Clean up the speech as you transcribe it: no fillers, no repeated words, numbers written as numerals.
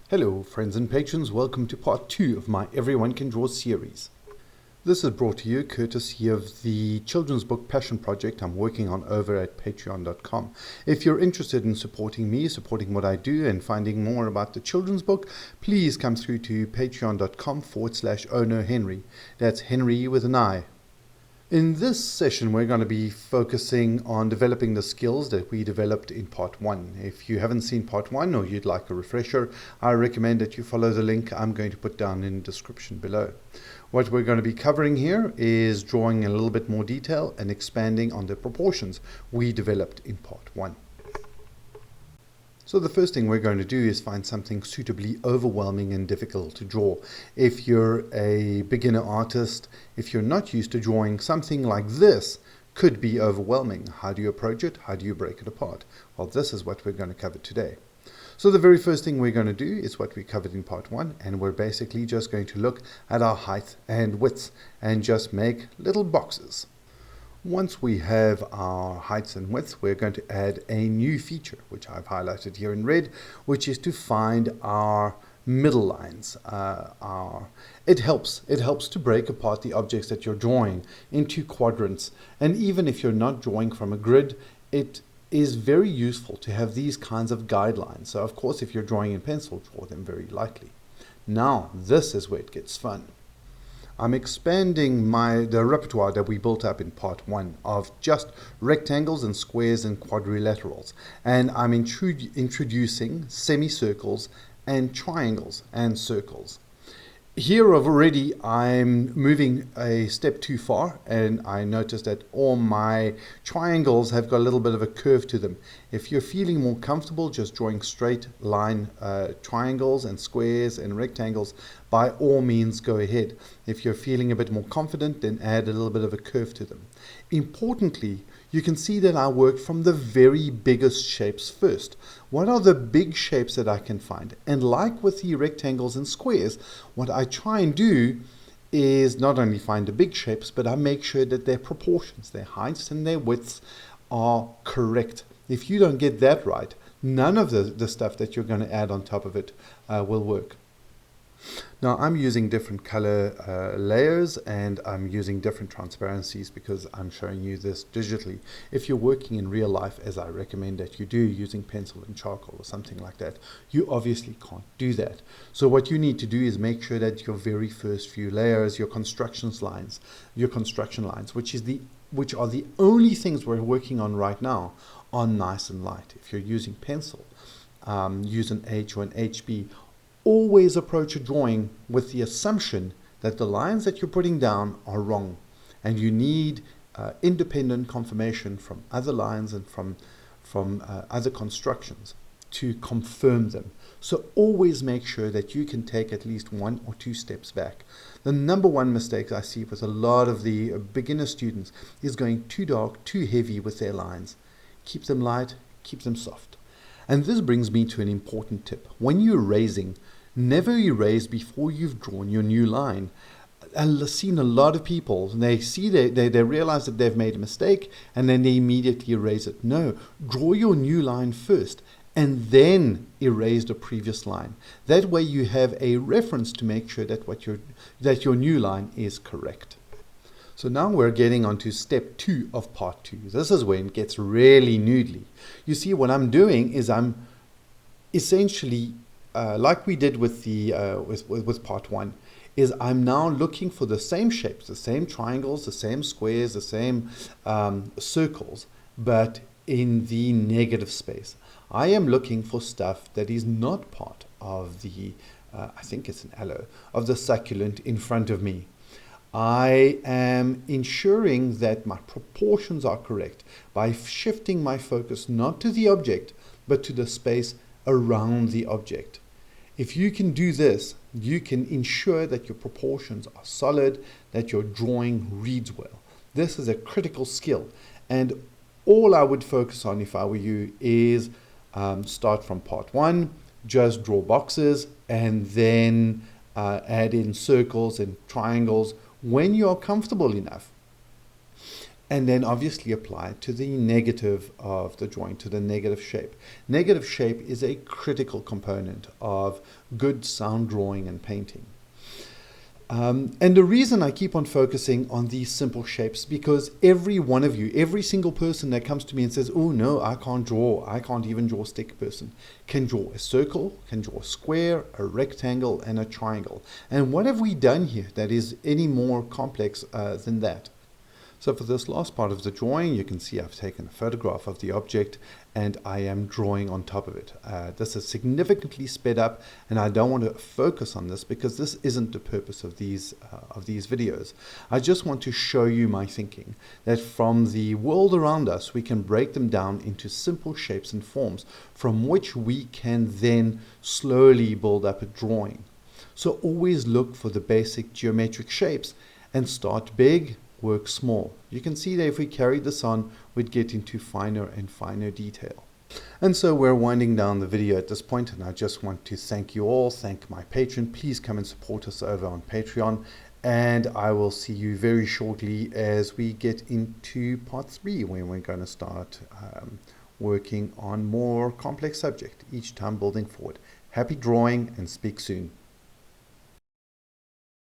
Hello friends and patrons, welcome to part 2 of my Everyone Can Draw series. This is brought to you courtesy of the children's book passion project I'm working on over at patreon.com. If you're interested in supporting me, supporting what I do and finding more about the children's book, please come through to patreon.com/ohnohenry. That's Henry with an I. In this session, we're going to be focusing on developing the skills that we developed in part 1. If you haven't seen part 1 or you'd like a refresher, I recommend that you follow the link I'm going to put down in the description below. What we're going to be covering here is drawing a little bit more detail and expanding on the proportions we developed in part 1. So the first thing we're going to do is find something suitably overwhelming and difficult to draw. If you're a beginner artist, if you're not used to drawing, something like this could be overwhelming. How do you approach it? How do you break it apart? Well, this is what we're going to cover today. So the very first thing we're going to do is what we covered in part 1, and we're basically just going to look at our height and width and just make little boxes. Once we have our heights and widths, we're going to add a new feature, which I've highlighted here in red, which is to find our middle lines. It helps to break apart the objects that you're drawing into quadrants. And even if you're not drawing from a grid, it is very useful to have these kinds of guidelines. So of course, if you're drawing in pencil, draw them very lightly. Now, this is where it gets fun. I'm expanding the repertoire that we built up in part 1 of just rectangles and squares and quadrilaterals. And I'm introducing semicircles and triangles and circles. Here already I'm moving a step too far, and I noticed that all my triangles have got a little bit of a curve to them. If you're feeling more comfortable just drawing straight line triangles and squares and rectangles, by all means go ahead. If you're feeling a bit more confident, then add a little bit of a curve to them. Importantly, you can see that I work from the very biggest shapes first. What are the big shapes that I can find? And like with the rectangles and squares, what I try and do is not only find the big shapes, but I make sure that their proportions, their heights and their widths are correct. If you don't get that right, none of the stuff that you're going to add on top of it will work. Now I'm using different color layers, and I'm using different transparencies because I'm showing you this digitally. If you're working in real life, as I recommend that you do, using pencil and charcoal or something like that, you obviously can't do that. So what you need to do is make sure that your very first few layers, your construction lines, which are the only things we're working on right now, are nice and light. If you're using pencil, use an H or an HB. Always approach a drawing with the assumption that the lines that you're putting down are wrong, and you need independent confirmation from other lines and from other constructions to confirm them. So always make sure that you can take at least 1 or 2 steps back. The number one mistake I see with a lot of the beginner students is going too dark, too heavy with their lines. Keep them light, keep them soft. And this brings me to an important tip. When you're erasing, never erase before you've drawn your new line. I've seen a lot of people, they realize that they've made a mistake and then they immediately erase it. No, draw your new line first and then erase the previous line. That way you have a reference to make sure that your new line is correct. So now we're getting on to step 2 of part 2. This is when it gets really noodly. You see, what I'm doing is I'm essentially, like we did with part 1, is I'm now looking for the same shapes, the same triangles, the same squares, the same circles, but in the negative space. I am looking for stuff that is not part of the, I think it's an aloe, of the succulent in front of me. I am ensuring that my proportions are correct by shifting my focus not to the object, but to the space around the object. If you can do this, you can ensure that your proportions are solid, that your drawing reads well. This is a critical skill, and all I would focus on if I were you is start from part 1, just draw boxes, and then add in circles and triangles when you are comfortable enough. and then obviously apply it to the negative of the drawing, to the negative shape. Negative shape is a critical component of good sound drawing and painting. And the reason I keep on focusing on these simple shapes, because every one of you, every single person that comes to me and says, oh no, I can't even draw a stick person, can draw a circle, can draw a square, a rectangle, and a triangle. And what have we done here that is any more complex than that? So for this last part of the drawing, you can see I've taken a photograph of the object and I am drawing on top of it. This is significantly sped up, and I don't want to focus on this because this isn't the purpose of these videos. I just want to show you my thinking, that from the world around us, we can break them down into simple shapes and forms from which we can then slowly build up a drawing. So always look for the basic geometric shapes and start big, work small. You can see that if we carried this on, we'd get into finer and finer detail. And so we're winding down the video at this point, and I just want to thank you all, thank my patron. Please come and support us over on Patreon, and I will see you very shortly as we get into part 3, when we're going to start working on more complex subject, each time building forward. Happy drawing, and speak soon.